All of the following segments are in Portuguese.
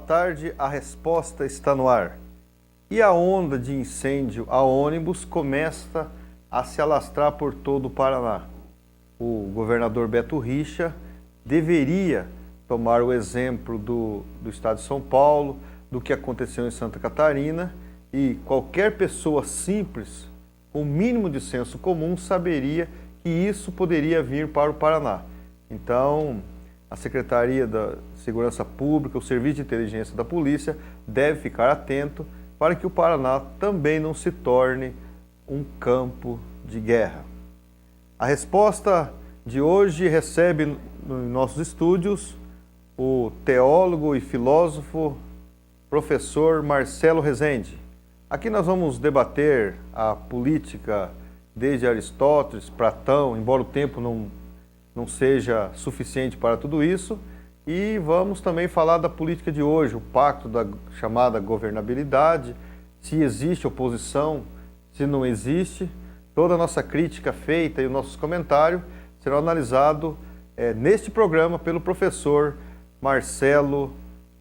tarde, a resposta está no ar. E a onda de incêndio a ônibus começa a se alastrar por todo o Paraná. O governador Beto Richa deveria tomar o exemplo do estado de São Paulo, do que aconteceu em Santa Catarina, e qualquer pessoa simples, com o mínimo de senso comum, saberia que isso poderia vir para o Paraná. Então, a Secretaria da Segurança Pública, o Serviço de Inteligência da Polícia, deve ficar atento para que o Paraná também não se torne um campo de guerra. A resposta de hoje recebe em nossos estúdios o teólogo e filósofo professor Marcelo Rezende. Aqui nós vamos debater a política desde Aristóteles, Platão, embora o tempo não seja suficiente para tudo isso, e vamos também falar da política de hoje, o pacto da chamada governabilidade, se existe oposição, se não existe. Toda a nossa crítica feita e os nossos comentários serão analisados neste programa pelo professor Marcelo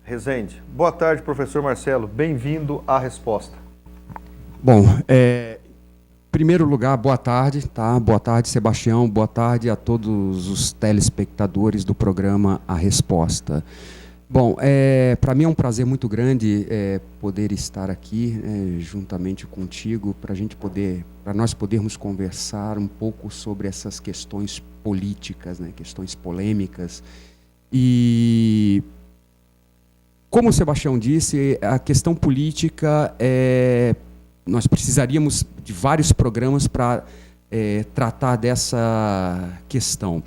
Rezende. Boa tarde, professor Marcelo. Bem-vindo à resposta. Bom, em primeiro lugar, boa tarde, tá? Boa tarde, Sebastião. Boa tarde a todos os telespectadores do programa A Resposta. Bom, para mim é um prazer muito grande poder estar aqui juntamente contigo para nós podermos conversar um pouco sobre essas questões políticas, né? Questões polêmicas. E como o Sebastião disse, a questão política nós precisaríamos de vários programas para tratar dessa questão.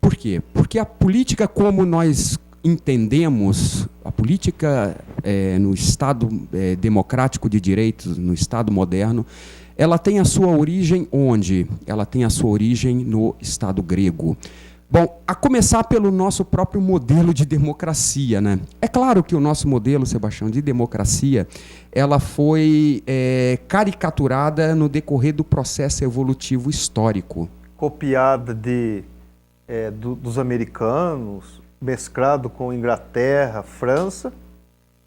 Por quê? Porque a política, como nós entendemos, a política no Estado democrático de direitos, no Estado moderno, ela tem a sua origem onde? Ela tem a sua origem no Estado grego. Bom, a começar pelo nosso próprio modelo de democracia, né? É claro que o nosso modelo, Sebastião, de democracia, ela foi caricaturada no decorrer do processo evolutivo histórico. Copiada dos americanos, mesclado com Inglaterra, França,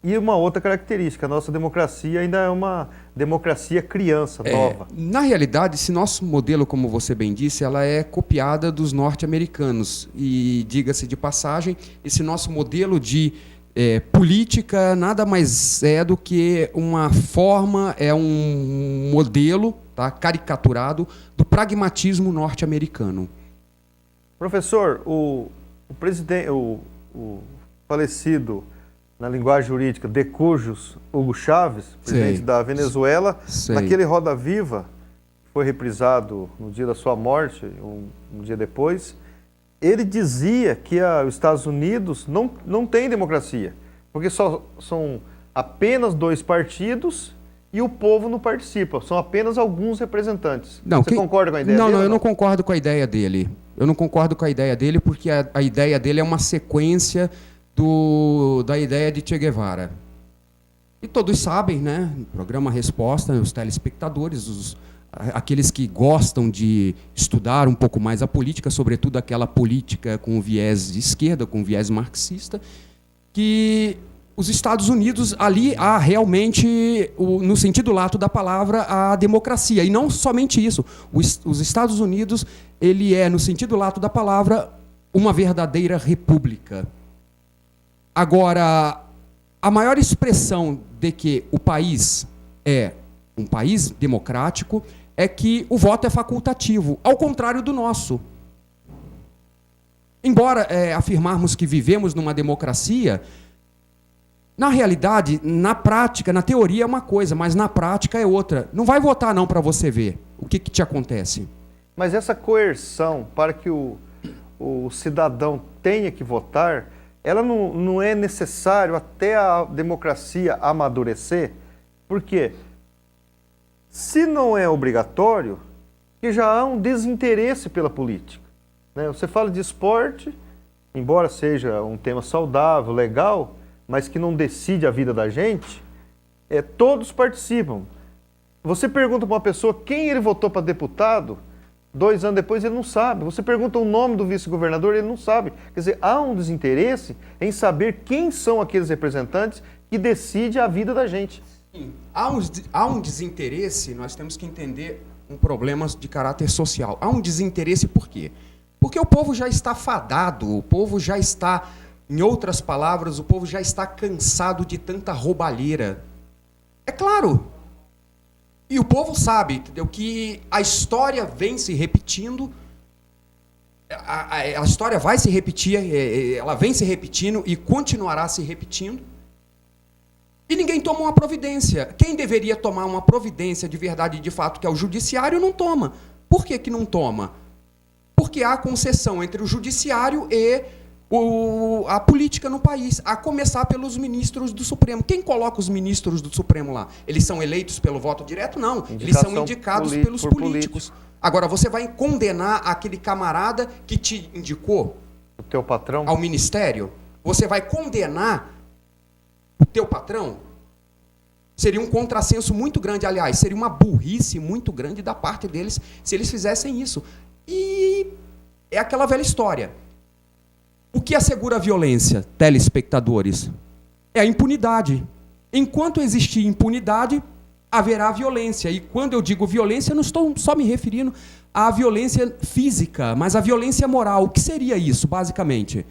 e uma outra característica, a nossa democracia ainda é uma democracia criança, nova. Na realidade, esse nosso modelo, como você bem disse, ela é copiada dos norte-americanos. E, diga-se de passagem, esse nosso modelo de política nada mais é do que uma forma, um modelo, tá, caricaturado do pragmatismo norte-americano. Professor, o falecido, na linguagem jurídica, de cujos Hugo Chávez, presidente da Venezuela, naquele Roda Viva, que foi reprisado no dia da sua morte, um dia depois, ele dizia que os Estados Unidos não tem democracia, porque são apenas 2 partidos e o povo não participa, são apenas alguns representantes. Você concorda com a ideia dele? Não, eu não concordo com a ideia dele. Eu não concordo com a ideia dele porque a ideia dele é uma sequência da ideia de Che Guevara. E todos sabem, né? No programa Resposta, os telespectadores, aqueles que gostam de estudar um pouco mais a política, sobretudo aquela política com viés de esquerda, com viés marxista, que os Estados Unidos, ali há realmente, no sentido lato da palavra, a democracia. E não somente isso. Os Estados Unidos, ele é, no sentido lato da palavra, uma verdadeira república. Agora, a maior expressão de que o país é um país democrático é que o voto é facultativo, ao contrário do nosso. Embora afirmarmos que vivemos numa democracia, na realidade, na prática, na teoria é uma coisa, mas na prática é outra. Não vai votar não para você ver o que te acontece. Mas essa coerção para que o cidadão tenha que votar, ela não é necessário até a democracia amadurecer? Porque se não é obrigatório, que já há um desinteresse pela política, né? Você fala de esporte, embora seja um tema saudável, legal, mas que não decide a vida da gente, todos participam. Você pergunta para uma pessoa quem ele votou para deputado, 2 anos depois ele não sabe. Você pergunta o nome do vice-governador, ele não sabe. Quer dizer, há um desinteresse em saber quem são aqueles representantes que decidem a vida da gente. Sim. Há um desinteresse, nós temos que entender um problema de caráter social. Há um desinteresse por quê? Porque o povo já está fadado, o povo já está, em outras palavras, o povo já está cansado de tanta roubalheira. É claro. E o povo sabe, entendeu, que a história vem se repetindo, a história vai se repetir, ela vem se repetindo e continuará se repetindo. E ninguém toma uma providência. Quem deveria tomar uma providência de verdade e de fato, que é o judiciário, não toma. Por que que não toma? Porque há concessão entre o judiciário e a política no país, a começar pelos ministros do Supremo. Quem coloca os ministros do Supremo lá? Eles são eleitos pelo voto direto? Não. Eles são indicados pelos políticos. Agora, você vai condenar aquele camarada que te indicou o teu patrão ao ministério? Você vai condenar o teu patrão? Seria um contrassenso muito grande, aliás, seria uma burrice muito grande da parte deles se eles fizessem isso. E é aquela velha história. O que assegura a violência, telespectadores? É a impunidade. Enquanto existir impunidade, haverá violência. E quando eu digo violência, eu não estou só me referindo à violência física, mas à violência moral. O que seria isso, basicamente?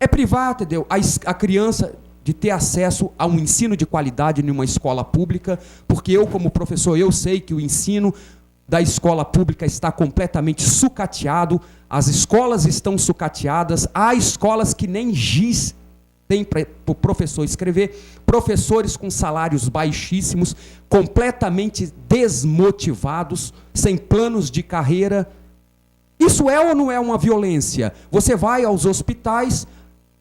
É privar, entendeu, a criança de ter acesso a um ensino de qualidade em uma escola pública, porque eu, como professor, eu sei que o ensino da escola pública está completamente sucateado, as escolas estão sucateadas, há escolas que nem giz tem para o professor escrever, professores com salários baixíssimos, completamente desmotivados, sem planos de carreira. Isso é ou não é uma violência? Você vai aos hospitais,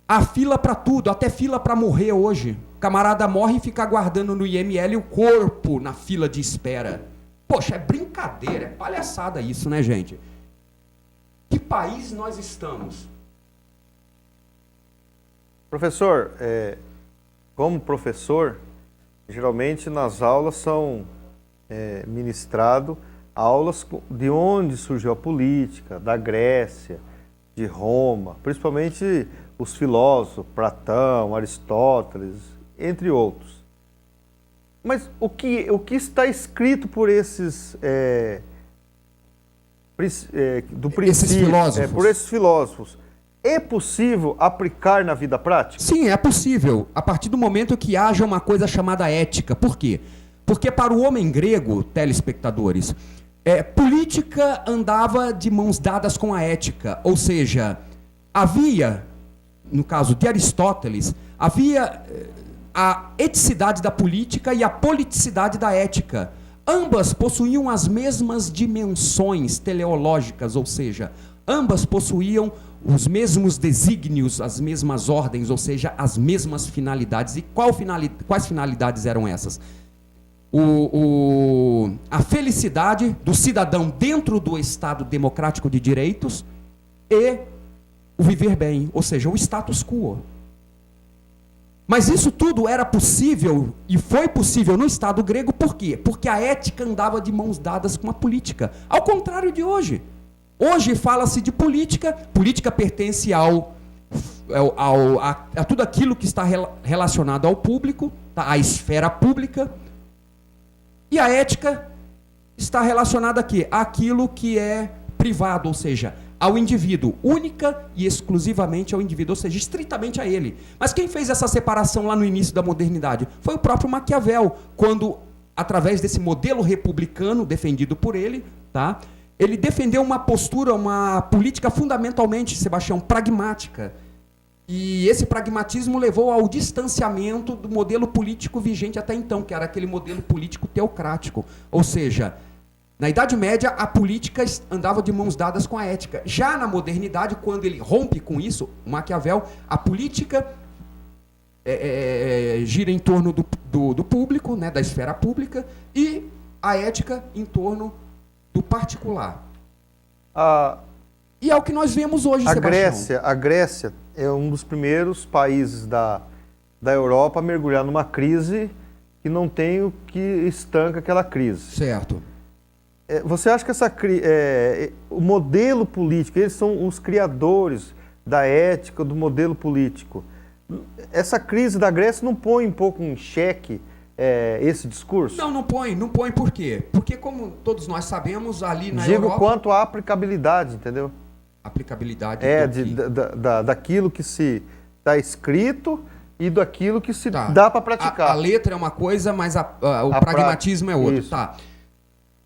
há fila para tudo, até fila para morrer hoje. O camarada morre e fica aguardando no IML o corpo na fila de espera. Poxa, é brincadeira, é palhaçada isso, né, gente? Que país nós estamos? Professor, como professor, geralmente nas aulas são ministrado aulas de onde surgiu a política, da Grécia, de Roma, principalmente os filósofos, Platão, Aristóteles, entre outros. Mas o que está escrito por esses do princípio, por esses filósofos, é possível aplicar na vida prática? Sim, é possível, a partir do momento que haja uma coisa chamada ética. Por quê? Porque para o homem grego, telespectadores, política andava de mãos dadas com a ética, ou seja, havia, no caso de Aristóteles, havia a eticidade da política e a politicidade da ética. Ambas possuíam as mesmas dimensões teleológicas, ou seja, ambas possuíam os mesmos desígnios, as mesmas ordens, ou seja, as mesmas finalidades. E quais finalidades eram essas? A felicidade do cidadão dentro do Estado democrático de direitos e o viver bem, ou seja, o status quo. Mas isso tudo era possível e foi possível no Estado grego, por quê? Porque a ética andava de mãos dadas com a política. Ao contrário de hoje. Hoje fala-se de política, política pertence a tudo aquilo que está relacionado ao público, tá? À esfera pública, e a ética está relacionada aqui, àquilo que é privado, ou seja, ao indivíduo, única e exclusivamente ao indivíduo, ou seja, estritamente a ele. Mas quem fez essa separação lá no início da modernidade? Foi o próprio Maquiavel, quando, através desse modelo republicano defendido por ele, tá? Ele defendeu uma postura, uma política fundamentalmente, Sebastião, pragmática. E esse pragmatismo levou ao distanciamento do modelo político vigente até então, que era aquele modelo político teocrático. Ou seja, na Idade Média, a política andava de mãos dadas com a ética. Já na modernidade, quando ele rompe com isso, o Maquiavel, a política gira em torno do público, né, da esfera pública, e a ética em torno do particular. E é o que nós vemos hoje, Sebastião. A Grécia é um dos primeiros países da Europa a mergulhar numa crise que não tem o que estanca aquela crise. Certo. Você acha que o modelo político, eles são os criadores da ética, do modelo político. Essa crise da Grécia não põe um pouco em xeque esse discurso? Não põe por quê? Porque, como todos nós sabemos, ali na Digo Europa... quanto à aplicabilidade, entendeu? Aplicabilidade daquilo que se está escrito e daquilo que se tá. dá para praticar. A letra é uma coisa, mas o pragmatismo é outro. Isso. Tá.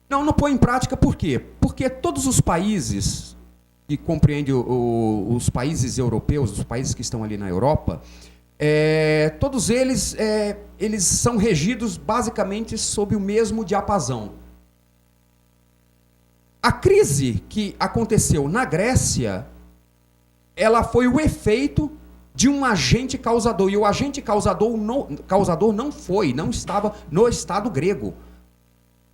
Não põe em prática por quê? Porque todos os países, que compreendem os países europeus, os países que estão ali na Europa, todos eles são regidos basicamente sob o mesmo diapasão. A crise que aconteceu na Grécia, ela foi o efeito de um agente causador. E o agente causador não estava no Estado grego.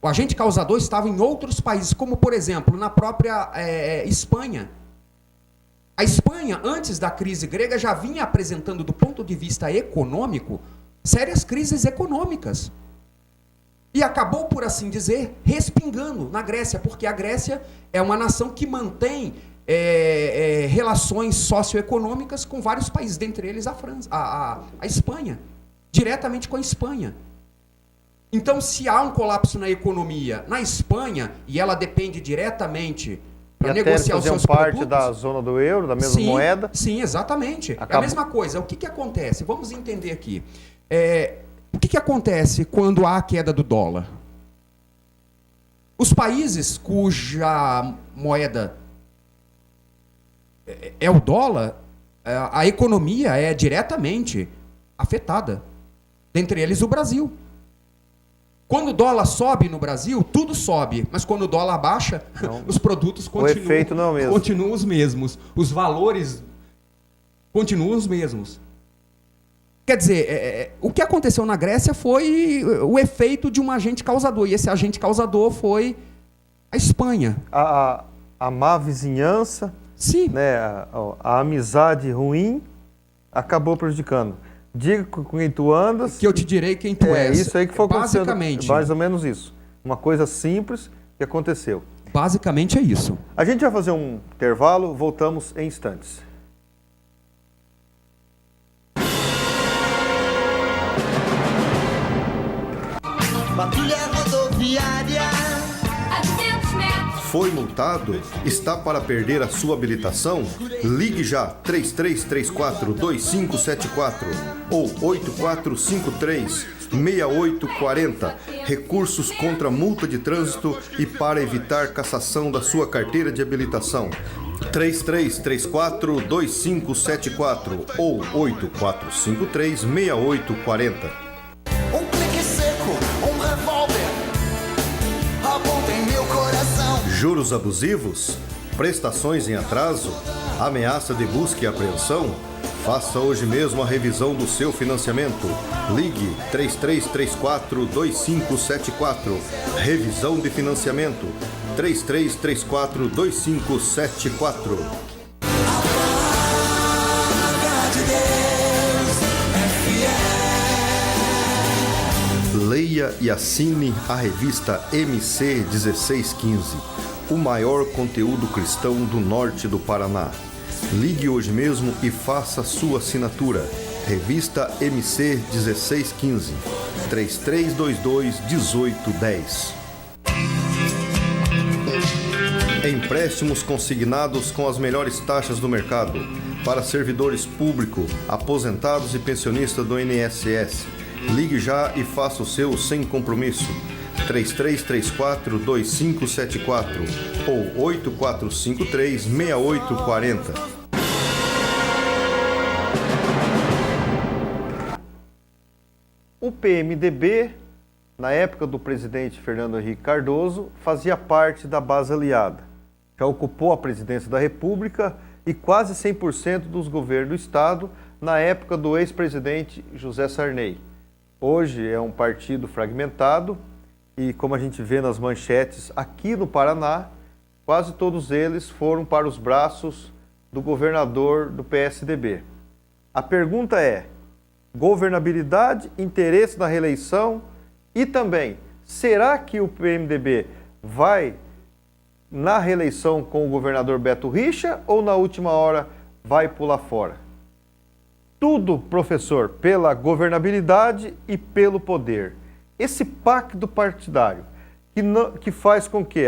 O agente causador estava em outros países, como, por exemplo, na própria Espanha. A Espanha, antes da crise grega, já vinha apresentando, do ponto de vista econômico, sérias crises econômicas. E acabou, por assim dizer, respingando na Grécia, porque a Grécia é uma nação que mantém relações socioeconômicas com vários países, dentre eles a Espanha, diretamente com a Espanha. Então, se há um colapso na economia na Espanha, e ela depende diretamente para negociar os seus parte produtos, da zona do euro, da mesma moeda. Sim, exatamente. É a mesma coisa. O que acontece? Vamos entender aqui. O que acontece quando há a queda do dólar? Os países cuja moeda é o dólar, a economia é diretamente afetada. Dentre eles o Brasil. Quando o dólar sobe no Brasil, tudo sobe. Mas quando o dólar baixa, os produtos continuam os mesmos. Os valores continuam os mesmos. Quer dizer, o que aconteceu na Grécia foi o efeito de um agente causador. E esse agente causador foi a Espanha. A má vizinhança, sim, né, a amizade ruim acabou prejudicando. Diga com quem tu andas. Que eu te direi quem tu és. Isso aí que foi acontecendo. Basicamente. Mais ou menos isso. Uma coisa simples que aconteceu. Basicamente é isso. A gente vai fazer um intervalo, voltamos em instantes. Patrulha rodoviária. A 200 metros. Foi multado? Está para perder a sua habilitação? Ligue já 3334-2574 ou 8453-6840. Recursos contra multa de trânsito e para evitar cassação da sua carteira de habilitação. 3334-2574 ou 8453-6840. Um clique seco, um revólver. Aponta em meu coração. Juros abusivos? Prestações em atraso? Ameaça de busca e apreensão? Faça hoje mesmo a revisão do seu financiamento. Ligue 3334-2574. Revisão de financiamento 3334-2574. Leia e assine a revista MC 1615, o maior conteúdo cristão do norte do Paraná. Ligue hoje mesmo e faça sua assinatura. Revista MC 1615, 3322-1810. Empréstimos consignados com as melhores taxas do mercado para servidores públicos, aposentados e pensionistas do INSS. Ligue já e faça o seu sem compromisso. 3334-2574 ou 8453-6840. O PMDB, na época do presidente Fernando Henrique Cardoso, fazia parte da base aliada. Já ocupou a presidência da República e quase 100% dos governos do Estado na época do ex-presidente José Sarney. Hoje é um partido fragmentado e, como a gente vê nas manchetes aqui no Paraná, quase todos eles foram para os braços do governador do PSDB. A pergunta é: governabilidade, interesse na reeleição e também, será que o PMDB vai na reeleição com o governador Beto Richa ou na última hora vai pular fora? Tudo, professor, pela governabilidade e pelo poder. Esse pacto partidário que faz com que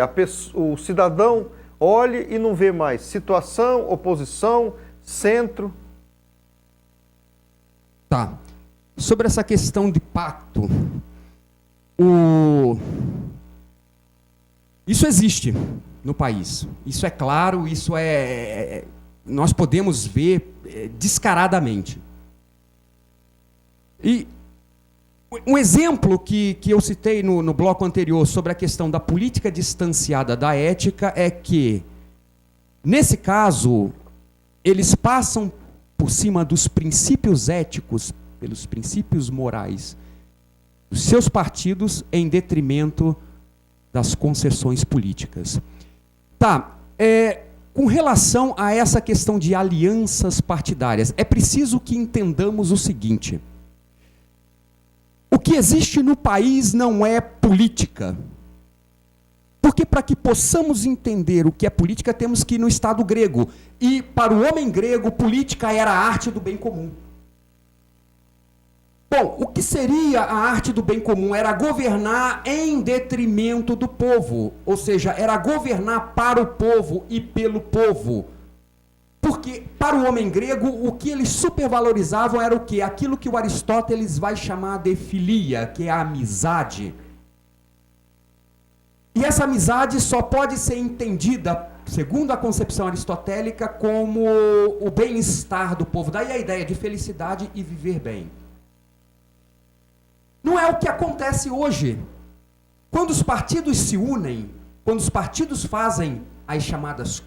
o cidadão olhe e não vê mais situação, oposição, centro. Tá. Sobre essa questão de pacto, isso existe no país. Isso é claro, nós podemos ver descaradamente. E um exemplo que eu citei no bloco anterior sobre a questão da política distanciada da ética é que, nesse caso, eles passam por cima dos princípios éticos, pelos princípios morais dos seus partidos em detrimento das concessões políticas. Tá, com relação a essa questão de alianças partidárias, é preciso que entendamos o seguinte: o que existe no país não é política. Porque para que possamos entender o que é política, temos que ir no Estado grego. E para o homem grego, política era a arte do bem comum. Bom, o que seria a arte do bem comum? Era governar em detrimento do povo. Ou seja, era governar para o povo e pelo povo. Porque, para o homem grego, o que eles supervalorizavam era o quê? Aquilo que o Aristóteles vai chamar de filia, que é a amizade. E essa amizade só pode ser entendida, segundo a concepção aristotélica, como o bem-estar do povo. Daí a ideia de felicidade e viver bem. Não é o que acontece hoje. Quando os partidos se unem, quando os partidos fazem as chamadas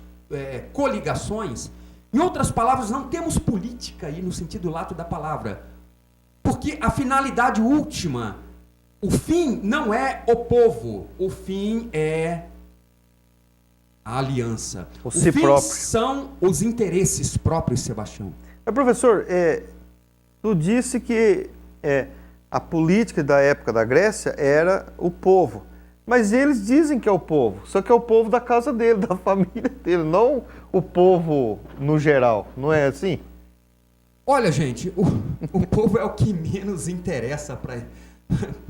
coligações, em outras palavras, não temos política aí no sentido lato da palavra. Porque a finalidade última, o fim não é o povo, o fim é a aliança. O si fim próprio. São os interesses próprios, Sebastião. Professor, tu disse que a política da época da Grécia era o povo. Mas eles dizem que é o povo, só que é o povo da casa dele, da família dele, não o povo no geral, não é assim? Olha, gente, o povo é o que menos interessa para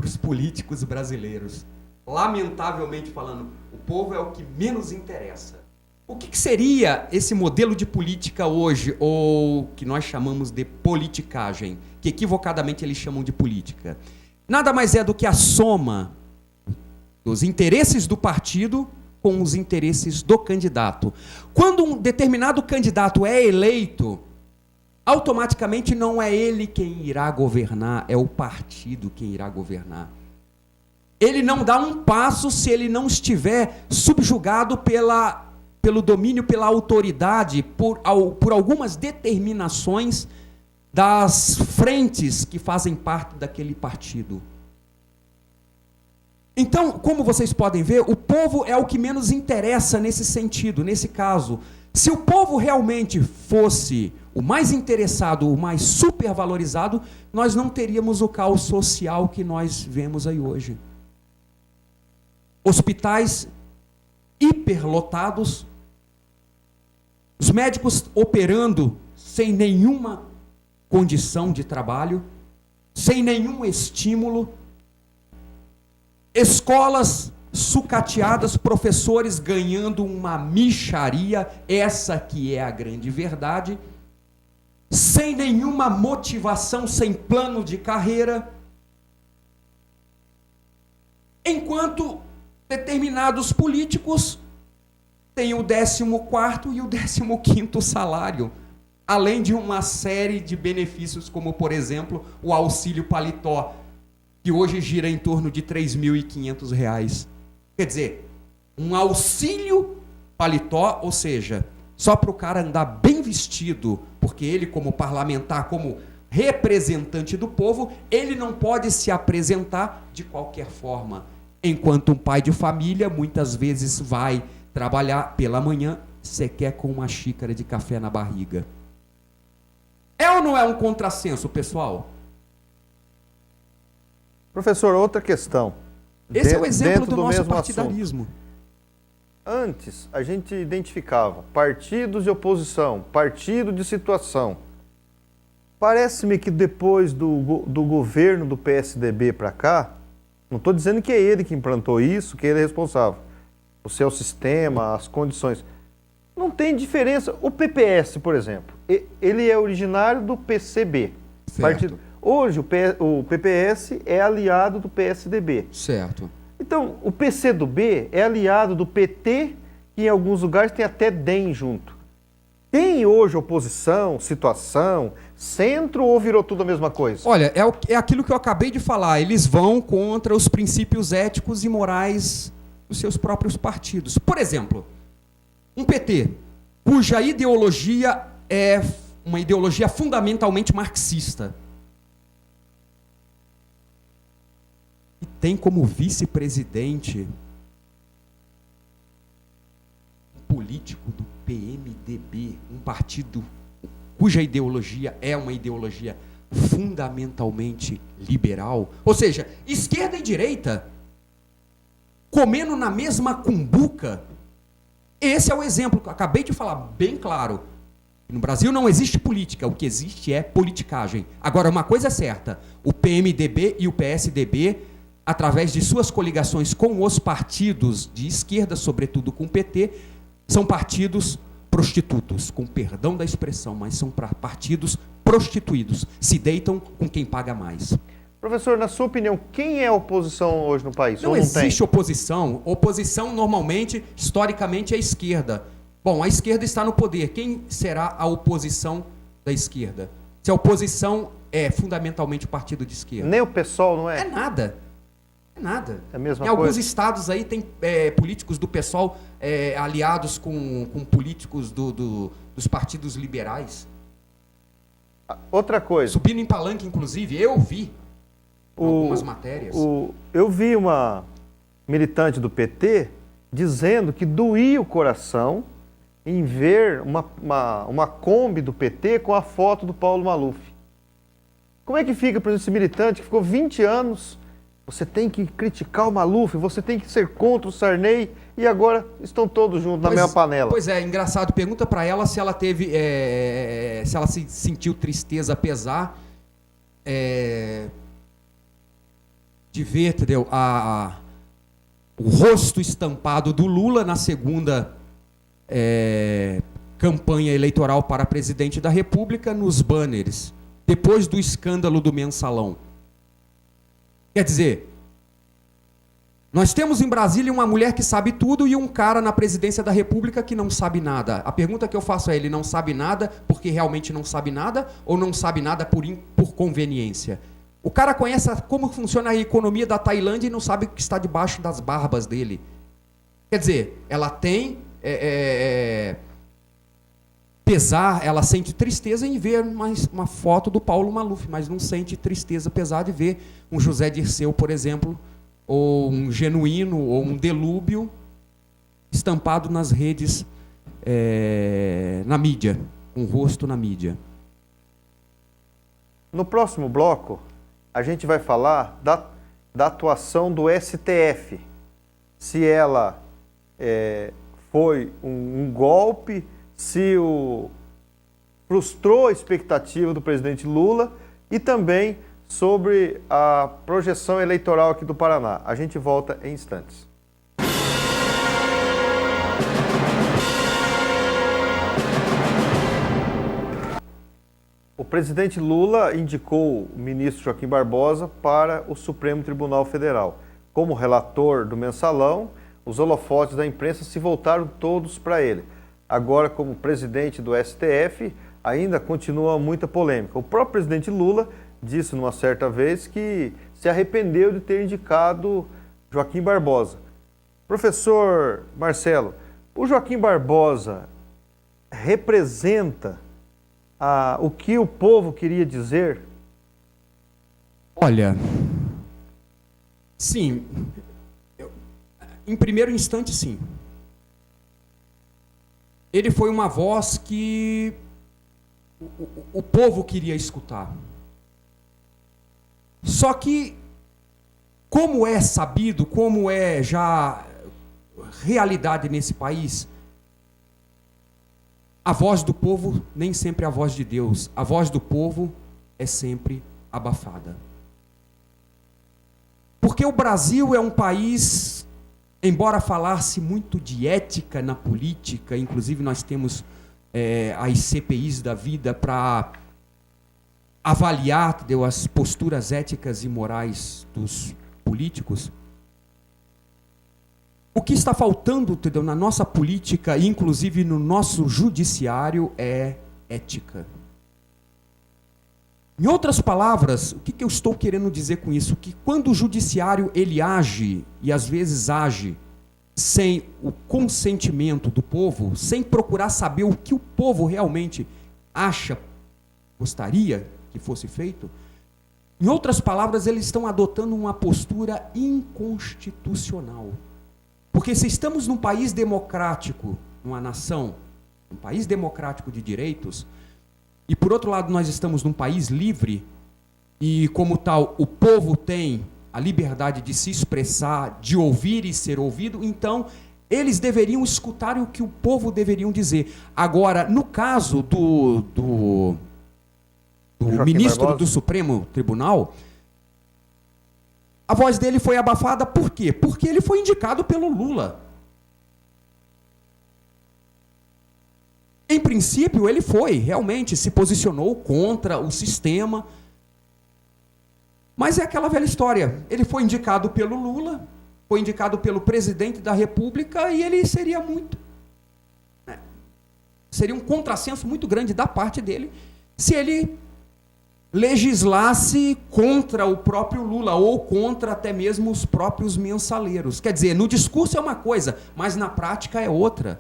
os políticos brasileiros. Lamentavelmente falando, o povo é o que menos interessa. O que seria esse modelo de política hoje, ou que nós chamamos de politicagem, que equivocadamente eles chamam de política? Nada mais é do que a soma dos interesses do partido com os interesses do candidato. Quando um determinado candidato é eleito, automaticamente não é ele quem irá governar, é o partido quem irá governar. Ele não dá um passo se ele não estiver subjugado pelo domínio, pela autoridade, por algumas determinações das frentes que fazem parte daquele partido. Então, como vocês podem ver, o povo é o que menos interessa nesse sentido, nesse caso. Se o povo realmente fosse o mais interessado, o mais supervalorizado, nós não teríamos o caos social que nós vemos aí hoje. Hospitais hiperlotados, os médicos operando sem nenhuma condição de trabalho, sem nenhum estímulo, escolas sucateadas, professores ganhando uma mixaria, essa que é a grande verdade, sem nenhuma motivação, sem plano de carreira, enquanto determinados políticos têm o 14º e o 15º salário, além de uma série de benefícios, como, por exemplo, o auxílio paletó, que hoje gira em torno de R$ 3.500. Quer dizer, um auxílio paletó, ou seja, só para o cara andar bem vestido, porque ele, como parlamentar, como representante do povo, ele não pode se apresentar de qualquer forma. Enquanto um pai de família, muitas vezes vai trabalhar pela manhã, sequer com uma xícara de café na barriga. É ou não é um contrassenso, pessoal? Professor, outra questão. Esse é o exemplo Dentro do nosso mesmo partidarismo. assunto. Antes, a gente identificava partidos de oposição, partido de situação. Parece-me que depois do governo do PSDB para cá, não estou dizendo que é ele que implantou isso, que ele é responsável. O seu sistema, as condições. Não tem diferença. O PPS, por exemplo, ele é originário do PCB. Certo. Hoje, o PPS é aliado do PSDB. Certo. Então, o PCdoB é aliado do PT, que em alguns lugares tem até DEM junto. Tem hoje oposição, situação, centro ou virou tudo a mesma coisa? Olha, é aquilo que eu acabei de falar. Eles vão contra os princípios éticos e morais dos seus próprios partidos. Por exemplo, um PT, cuja ideologia é uma ideologia fundamentalmente marxista. E tem como vice-presidente um político do PMDB, um partido cuja ideologia é uma ideologia fundamentalmente liberal. Ou seja, esquerda e direita comendo na mesma cumbuca. Esse é o exemplo que eu acabei de falar, bem claro. No Brasil não existe política, o que existe é politicagem. Agora, uma coisa é certa, o PMDB e o PSDB, através de suas coligações com os partidos de esquerda, sobretudo com o PT, são partidos prostitutos, com perdão da expressão, mas são partidos prostituídos, se deitam com quem paga mais. Professor, na sua opinião, quem é a oposição hoje no país? Não existe oposição. Oposição, normalmente, historicamente, é a esquerda. Bom, a esquerda está no poder. Quem será a oposição da esquerda? Se a oposição é fundamentalmente o partido de esquerda. Nem o PSOL, não é? É nada. É nada. É a mesma Em coisa? alguns estados aí tem políticos do PSOL aliados com políticos dos partidos liberais. Outra coisa. Subindo em palanque, inclusive, eu vi algumas matérias. Eu vi uma militante do PT dizendo que doía o coração em ver uma Kombi do PT com a foto do Paulo Maluf. Como é que fica, por exemplo, esse militante que ficou 20 anos, você tem que criticar o Maluf, você tem que ser contra o Sarney, e agora estão todos juntos na mesma panela. Pois é, engraçado. Pergunta para ela se ela teve, se ela se sentiu tristeza, pesar de ver, entendeu, o rosto estampado do Lula na segunda campanha eleitoral para presidente da República nos banners, depois do escândalo do mensalão. Quer dizer, nós temos em Brasília uma mulher que sabe tudo e um cara na presidência da República que não sabe nada. A pergunta que eu faço é, ele não sabe nada porque realmente não sabe nada ou não sabe nada por conveniência? O cara conhece como funciona a economia da Tailândia e não sabe o que está debaixo das barbas dele. Quer dizer, ela tem pesar, ela sente tristeza em ver uma foto do Paulo Maluf, mas não sente tristeza, pesar de ver um José Dirceu, por exemplo, ou um Genuíno, ou um Delúbio, estampado nas redes, na mídia, com o rosto na mídia. No próximo bloco, a gente vai falar da atuação do STF. Se ela foi um golpe, se frustrou a expectativa do presidente Lula e também sobre a projeção eleitoral aqui do Paraná. A gente volta em instantes. O presidente Lula indicou o ministro Joaquim Barbosa para o Supremo Tribunal Federal. Como relator do mensalão, os holofotes da imprensa se voltaram todos para ele. Agora, como presidente do STF, ainda continua muita polêmica. O próprio presidente Lula disse numa certa vez que se arrependeu de ter indicado Joaquim Barbosa. Professor Marcelo, o Joaquim Barbosa representa o que o povo queria dizer? Olha, sim, em primeiro instante, sim. Ele foi uma voz que o povo queria escutar. Só que, como é sabido, como é já realidade nesse país? A voz do povo nem sempre é a voz de Deus. A voz do povo é sempre abafada. Porque o Brasil é um país, embora falasse muito de ética na política, inclusive nós temos as CPIs da vida para avaliar, entendeu, as posturas éticas e morais dos políticos. O que está faltando, entendeu, na nossa política, inclusive no nosso judiciário, é ética. Em outras palavras, o que eu estou querendo dizer com isso? Que quando o judiciário ele age, e às vezes age sem o consentimento do povo, sem procurar saber o que o povo realmente acha, gostaria que fosse feito, em outras palavras, eles estão adotando uma postura inconstitucional. Porque se estamos num país democrático, numa nação, um país democrático de direitos, e por outro lado nós estamos num país livre, e como tal o povo tem a liberdade de se expressar, de ouvir e ser ouvido, então eles deveriam escutar o que o povo deveriam dizer. Agora, no caso do ministro Barbosa do Supremo Tribunal, a voz dele foi abafada por quê? Porque ele foi indicado pelo Lula. Em princípio, ele realmente se posicionou contra o sistema. Mas é aquela velha história. Ele foi indicado pelo Lula, foi indicado pelo presidente da República e ele seria seria um contrassenso muito grande da parte dele se ele legislasse contra o próprio Lula ou contra até mesmo os próprios mensaleiros. Quer dizer, no discurso é uma coisa, mas na prática é outra.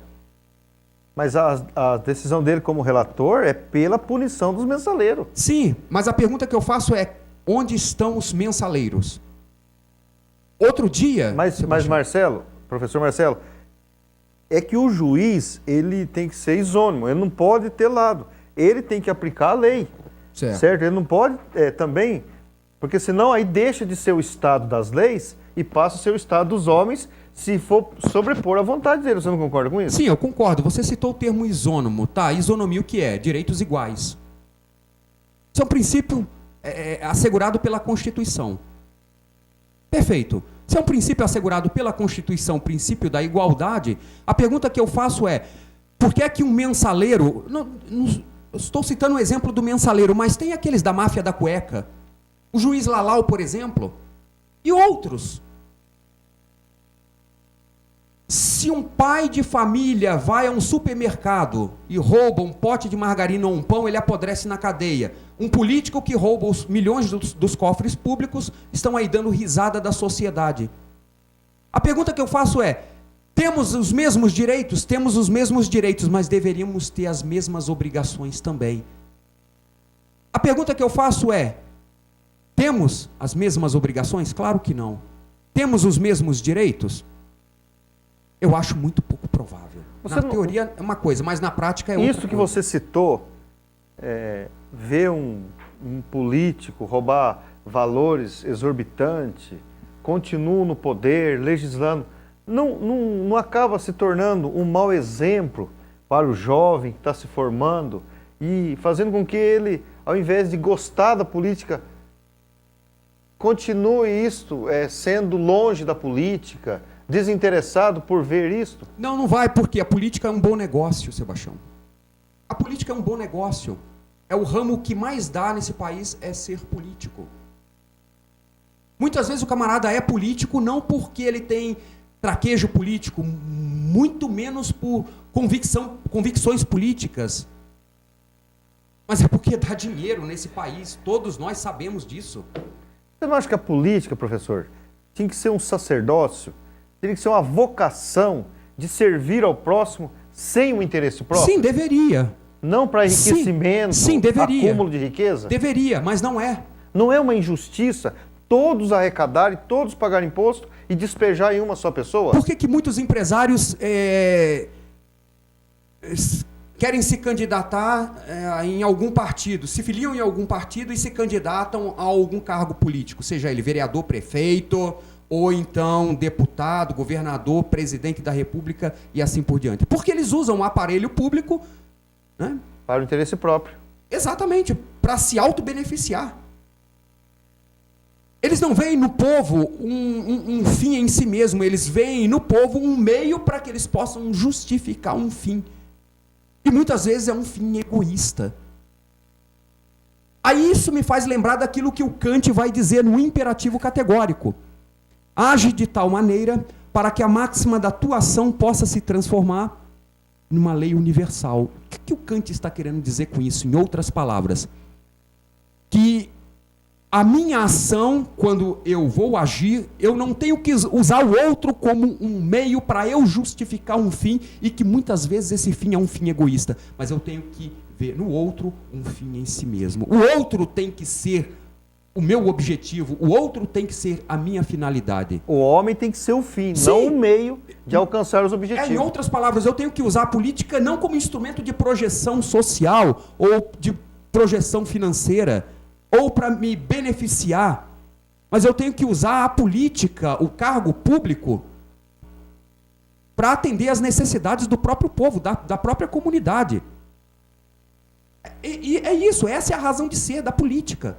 Mas a decisão dele como relator é pela punição dos mensaleiros. Sim, mas a pergunta que eu faço é: onde estão os mensaleiros? Outro dia... Mas Marcelo, professor Marcelo, é que o juiz ele tem que ser isônimo, ele não pode ter lado. Ele tem que aplicar a lei. Certo? Ele não pode também, porque senão aí deixa de ser o Estado das leis e passa a ser o Estado dos homens, se for sobrepor a vontade dele. Você não concorda com isso? Sim, eu concordo. Você citou o termo isônomo, tá? Isonomia o que é? Direitos iguais. Isso é um princípio assegurado pela Constituição. Perfeito. Se é um princípio assegurado pela Constituição, o princípio da igualdade, a pergunta que eu faço é: por que é que um mensaleiro... Eu estou citando o exemplo do mensaleiro, mas tem aqueles da máfia da cueca, o juiz Lalau, por exemplo, e outros. Se um pai de família vai a um supermercado e rouba um pote de margarina ou um pão, ele apodrece na cadeia. Um político que rouba os milhões dos cofres públicos estão aí dando risada da sociedade. A pergunta que eu faço é: temos os mesmos direitos? Temos os mesmos direitos, mas deveríamos ter as mesmas obrigações também. A pergunta que eu faço é: temos as mesmas obrigações? Claro que não. Temos os mesmos direitos? Eu acho muito pouco provável. Na teoria é uma coisa, mas na prática é outra coisa. Isso que você citou, ver um político roubar valores exorbitantes, continua no poder, legislando, não acaba se tornando um mau exemplo para o jovem que está se formando e fazendo com que ele, ao invés de gostar da política, continue sendo longe da política, desinteressado por ver isto? Não vai, porque a política é um bom negócio, Sebastião. A política é um bom negócio. É o ramo que mais dá nesse país é ser político. Muitas vezes o camarada é político não porque ele tem traquejo político, muito menos por convicções políticas. Mas é porque dá dinheiro nesse país. Todos nós sabemos disso. Você não acha que a política, professor, tinha que ser um sacerdócio? Teria que ser uma vocação de servir ao próximo sem o interesse próprio? Sim, deveria. Não para enriquecimento, sim, deveria. acúmulo de riqueza? Deveria, mas não é. Não é uma injustiça todos arrecadarem, todos pagarem imposto e despejar em uma só pessoa? Por que muitos empresários querem se candidatar em algum partido, se filiam em algum partido e se candidatam a algum cargo político, seja ele vereador, prefeito ou então deputado, governador, presidente da República e assim por diante. Porque eles usam um aparelho público, né, Para o interesse próprio. exatamente, para se auto-beneficiar. Eles não veem no povo um fim em si mesmo, eles veem no povo um meio para que eles possam justificar um fim. E muitas vezes é um fim egoísta. Aí isso me faz lembrar daquilo que o Kant vai dizer no imperativo categórico. Age de tal maneira para que a máxima da tua ação possa se transformar numa lei universal. O que o Kant está querendo dizer com isso? Em outras palavras, que a minha ação, quando eu vou agir, eu não tenho que usar o outro como um meio para eu justificar um fim, e que muitas vezes esse fim é um fim egoísta, mas eu tenho que ver no outro um fim em si mesmo. O outro tem que ser o meu objetivo, o outro tem que ser a minha finalidade. O homem tem que ser o fim, Sim. não o meio de alcançar os Em objetivos. outras palavras, eu tenho que usar a política não como instrumento de projeção social ou de projeção financeira, ou para me beneficiar, mas eu tenho que usar a política, o cargo público, para atender às necessidades do próprio povo, da própria comunidade. E é isso, essa é a razão de ser da política.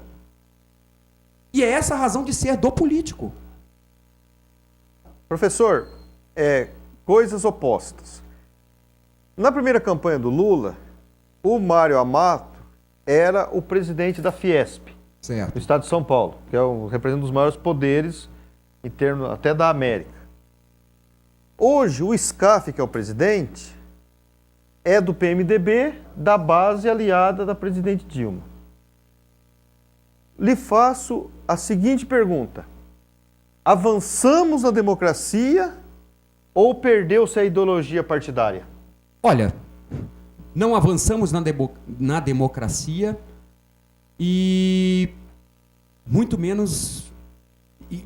E é essa a razão de ser do político. Professor, coisas opostas. Na primeira campanha do Lula, o Mário Amato era o presidente da Fiesp, do Certo. estado de São Paulo, que é o representante dos maiores poderes em termos até da América. Hoje, o SCAF, que é o presidente, é do PMDB, da base aliada da presidente Dilma. Lhe faço a seguinte pergunta: avançamos na democracia ou perdeu-se a ideologia partidária? Olha, não avançamos na democracia e muito menos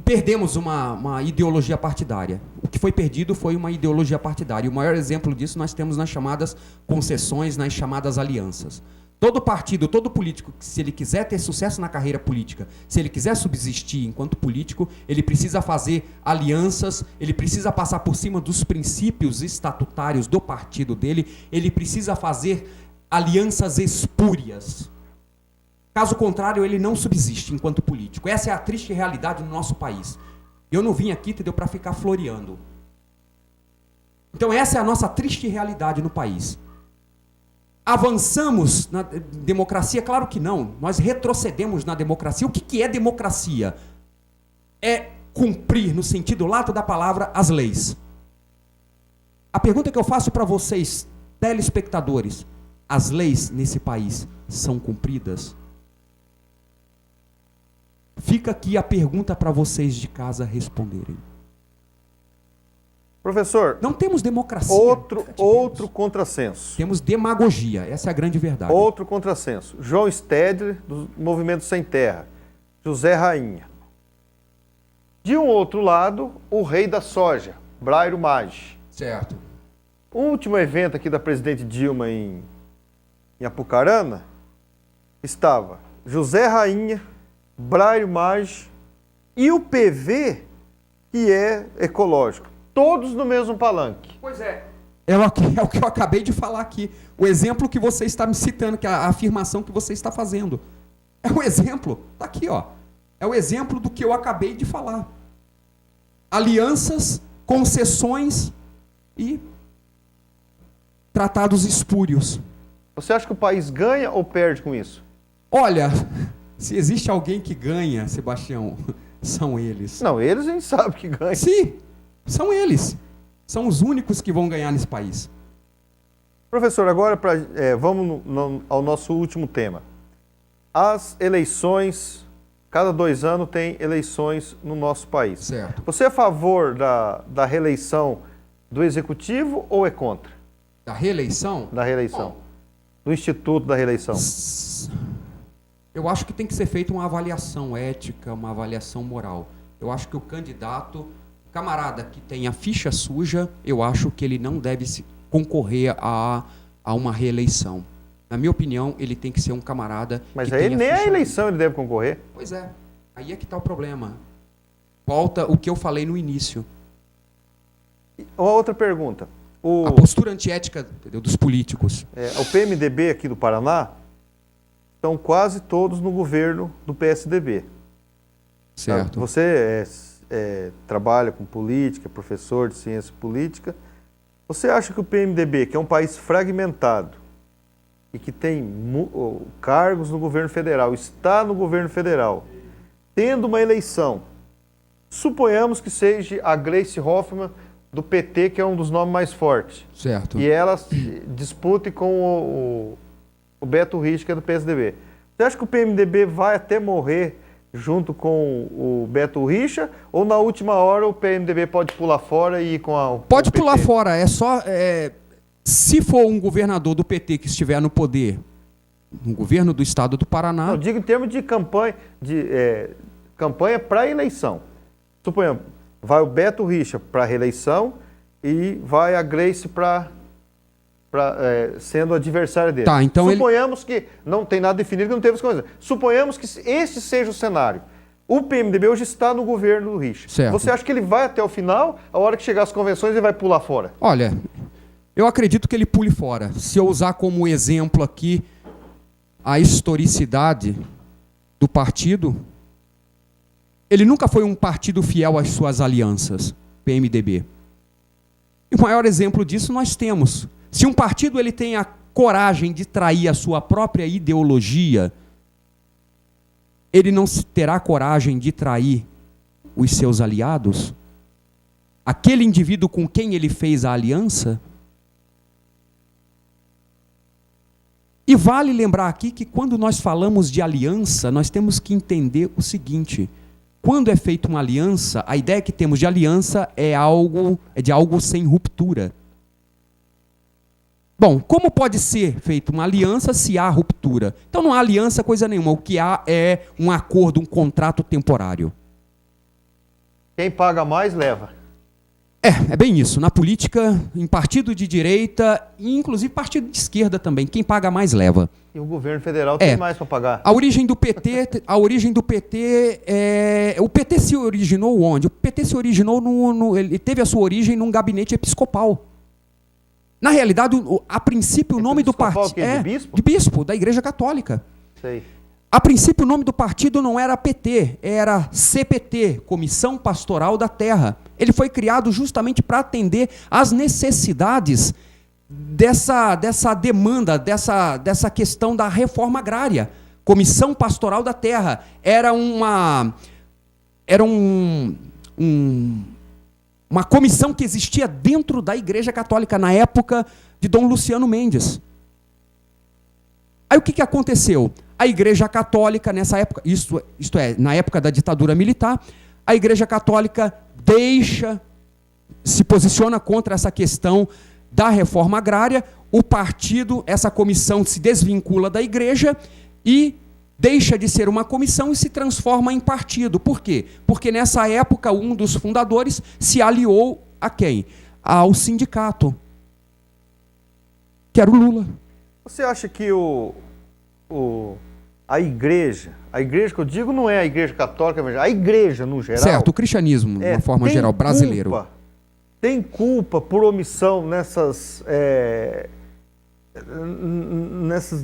perdemos uma ideologia partidária. O que foi perdido foi uma ideologia partidária. E o maior exemplo disso nós temos nas chamadas concessões, nas chamadas alianças. Todo partido, todo político, se ele quiser ter sucesso na carreira política, se ele quiser subsistir enquanto político, ele precisa fazer alianças, ele precisa passar por cima dos princípios estatutários do partido dele, ele precisa fazer alianças espúrias. Caso contrário, ele não subsiste enquanto político. Essa é a triste realidade no nosso país. Eu não vim aqui, entendeu, para ficar floreando. Então essa é a nossa triste realidade no país. Avançamos na democracia? Claro que não. Nós retrocedemos na democracia. O que é democracia? É cumprir, no sentido lato da palavra, as leis. A pergunta que eu faço para vocês, telespectadores: as leis nesse país são cumpridas? Fica aqui a pergunta para vocês de casa responderem. Professor, Não temos democracia. outro contrassenso. Temos demagogia. Essa é a grande verdade. Outro contrassenso. João Stedler, do Movimento Sem Terra. José Rainha. De um outro lado, o rei da soja, Brairo Maggi. Certo. O último evento aqui da presidente Dilma em Apucarana estava José Rainha, Brairo Maggi e o PV, que é ecológico. Todos no mesmo palanque. Pois é. É o que eu acabei de falar aqui. O exemplo que você está me citando, que é a afirmação que você está fazendo. É o exemplo. Está aqui, ó. É o exemplo do que eu acabei de falar. Alianças, concessões e tratados espúrios. Você acha que o país ganha ou perde com isso? Olha, se existe alguém que ganha, Sebastião, são eles. Não, eles a gente sabe que ganham. Sim, são eles. São os únicos que vão ganhar nesse país. Professor, agora vamos ao nosso último tema. As eleições, cada 2 anos tem eleições no nosso país. Certo. Você é a favor da reeleição do Executivo ou é contra? Da reeleição? Da reeleição. Do Instituto da Reeleição. Eu acho que tem que ser feita uma avaliação ética, uma avaliação moral. Eu acho que o candidato, camarada que tem a ficha suja, eu acho que ele não deve concorrer a uma reeleição. Na minha opinião, ele tem que ser um camarada Mas que aí tenha nem a ficha eleição ele deve concorrer. Pois é, aí é que está o problema. Volta o que eu falei no início. Uma outra pergunta. A postura antiética, entendeu, dos políticos. O PMDB aqui do Paraná estão quase todos no governo do PSDB. Certo. Você trabalha com política, professor de ciência política. Você acha que o PMDB, que é um país fragmentado e que tem cargos no governo federal, está no governo federal, tendo uma eleição, suponhamos que seja a Gleice Hoffmann do PT, que é um dos nomes mais fortes, Certo. e ela dispute com o Beto Richa, que é do PSDB. Você acha que o PMDB vai até morrer junto com o Beto Richa, ou na última hora o PMDB pode pular fora e ir com Pode o PT? pular fora, é só... se for um governador do PT que estiver no poder, no governo do estado do Paraná... Não, digo em termos de campanha, campanha para eleição. Suponhamos, vai o Beto Richa para a reeleição e vai a Gleice sendo adversária dele. Tá, então suponhamos que não tem nada definido, que não teve as coisas. Suponhamos que este seja o cenário. O PMDB hoje está no governo do Richa. Certo. Você acha que ele vai até o final? A hora que chegar as convenções, ele vai pular fora? Olha, eu acredito que ele pule fora. Se eu usar como exemplo aqui a historicidade do partido, ele nunca foi um partido fiel às suas alianças, PMDB. E o maior exemplo disso nós temos. Se um partido ele tem a coragem de trair a sua própria ideologia, ele não terá coragem de trair os seus aliados? Aquele indivíduo com quem ele fez a aliança? E vale lembrar aqui que quando nós falamos de aliança, nós temos que entender o seguinte: quando é feita uma aliança, a ideia que temos de aliança é de algo sem ruptura. Bom, como pode ser feita uma aliança se há ruptura? Então não há aliança coisa nenhuma, o que há é um acordo, um contrato temporário. Quem paga mais, leva. É bem isso. Na política, em partido de direita e inclusive partido de esquerda também, quem paga mais leva. E o governo federal tem mais para pagar. A origem do PT, o PT se originou onde? O PT se originou ele teve a sua origem num gabinete episcopal. Na realidade, a princípio o nome do partido é de bispo? De bispo, da Igreja Católica. Sei. A princípio o nome do partido não era PT, era CPT, Comissão Pastoral da Terra. Ele foi criado justamente para atender às necessidades dessa demanda, dessa questão da reforma agrária. Comissão Pastoral da Terra era uma comissão que existia dentro da Igreja Católica na época de Dom Luciano Mendes. Aí o que aconteceu? A Igreja Católica, nessa época, isto é, na época da ditadura militar, a Igreja Católica se posiciona contra essa questão da reforma agrária, o partido, essa comissão se desvincula da Igreja e deixa de ser uma comissão e se transforma em partido. Por quê? Porque nessa época um dos fundadores se aliou a quem? Ao sindicato, que era o Lula. Você acha que a igreja que eu digo não é a igreja católica, a igreja no geral... Certo, o cristianismo, de uma forma geral, brasileiro. Tem culpa por omissão nessas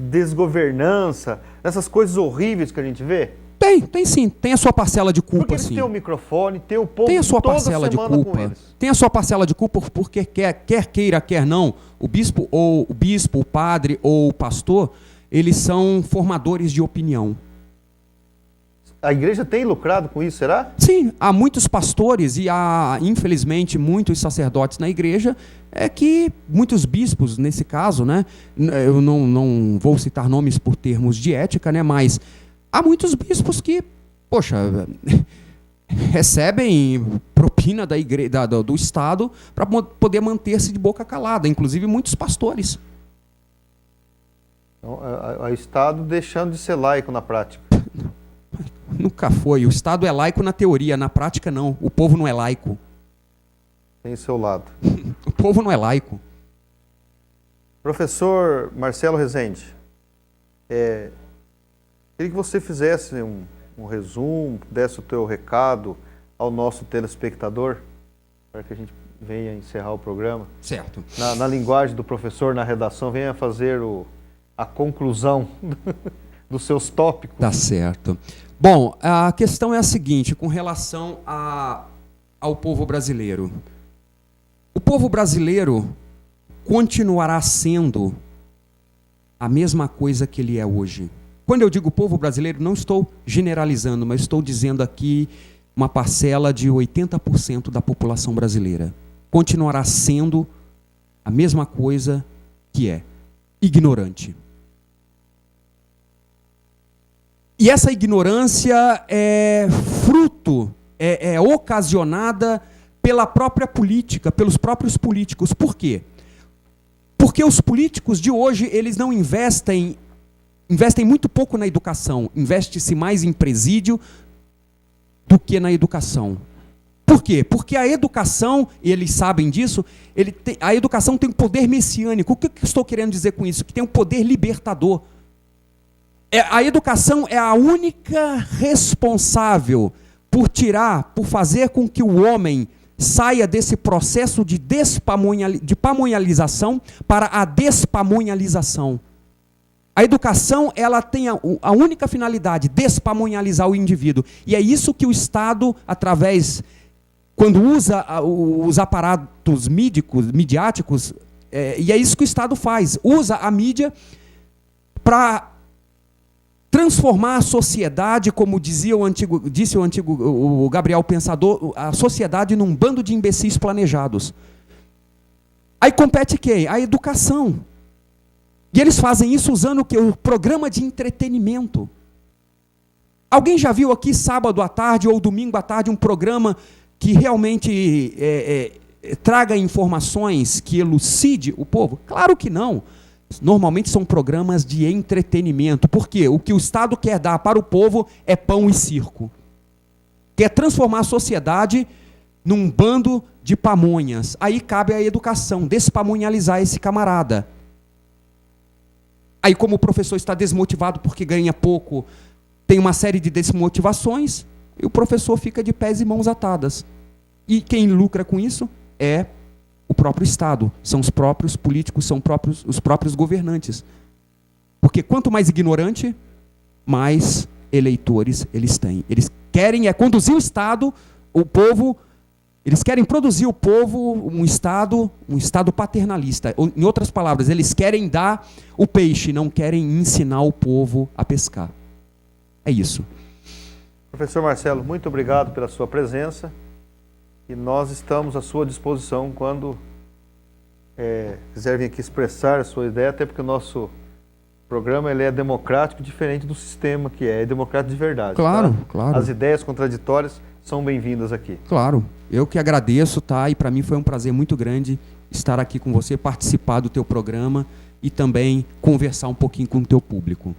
desgovernança, nessas coisas horríveis que a gente vê? Tem sim, tem a sua parcela de culpa, porque eles sim. têm o microfone, tem o povo tem a sua toda parcela de semana com culpa. eles. Tem a sua parcela de culpa porque quer queira, quer não, o bispo, o padre ou o pastor, eles são formadores de opinião. A igreja tem lucrado com isso, será? Sim, há muitos pastores e há, infelizmente, muitos sacerdotes na igreja, que muitos bispos, nesse caso, né? Eu não vou citar nomes por termos de ética, né? Mas há muitos bispos que, poxa, recebem propina da igreja, do Estado para poder manter-se de boca calada, inclusive muitos pastores. Então, o Estado deixando de ser laico na prática. Nunca foi. O Estado é laico na teoria, na prática não. O povo não é laico. Tem seu lado. O povo não é laico. Professor Marcelo Rezende, queria que você fizesse um resumo, desse o teu recado ao nosso telespectador, para que a gente venha encerrar o programa. Certo. Na linguagem do professor, na redação, venha fazer a conclusão dos seus tópicos. Tá certo. Bom, a questão é a seguinte, com relação ao povo brasileiro. O povo brasileiro continuará sendo a mesma coisa que ele é hoje. Quando eu digo povo brasileiro, não estou generalizando, mas estou dizendo aqui uma parcela de 80% da população brasileira. Continuará sendo a mesma coisa que é, ignorante. E essa ignorância é fruto, é ocasionada pela própria política, pelos próprios políticos. Por quê? Porque os políticos de hoje, eles não investem muito pouco na educação. Investe-se mais em presídio do que na educação. Por quê? Porque a educação, e eles sabem disso, a educação tem um poder messiânico. O que eu estou querendo dizer com isso? Que tem um poder libertador. A educação é a única responsável por fazer com que o homem saia desse processo de pamonhalização para a despamonhalização. A educação, ela tem a única finalidade, despamonhalizar o indivíduo. E é isso que o Estado, quando usa os aparatos midiáticos, e é isso que o Estado faz, usa a mídia para transformar a sociedade, como disse o antigo Gabriel Pensador, a sociedade num bando de imbecis planejados. Aí compete quem? A educação. E eles fazem isso usando o quê? O programa de entretenimento. Alguém já viu aqui sábado à tarde ou domingo à tarde um programa que realmente traga informações, que elucide o povo? Claro que não. Normalmente são programas de entretenimento. Por quê? O que o Estado quer dar para o povo é pão e circo. Quer transformar a sociedade num bando de pamonhas. Aí cabe à educação, despamonhalizar esse camarada. Aí, como o professor está desmotivado porque ganha pouco, tem uma série de desmotivações, e o professor fica de pés e mãos atadas. E quem lucra com isso é o próprio Estado, são os próprios políticos, são os próprios governantes. Porque quanto mais ignorante, mais eleitores eles têm. Eles querem conduzir o Estado, o povo, eles querem produzir o povo um Estado paternalista. Em outras palavras, eles querem dar o peixe, não querem ensinar o povo a pescar. É isso. Professor Marcelo, muito obrigado pela sua presença. E nós estamos à sua disposição quando quiser vir aqui expressar a sua ideia, até porque o nosso programa ele é democrático, diferente do sistema que é democrático de verdade. Claro, tá? claro. As ideias contraditórias são bem-vindas aqui. Claro, eu que agradeço, tá? E para mim foi um prazer muito grande estar aqui com você, participar do teu programa e também conversar um pouquinho com o teu público.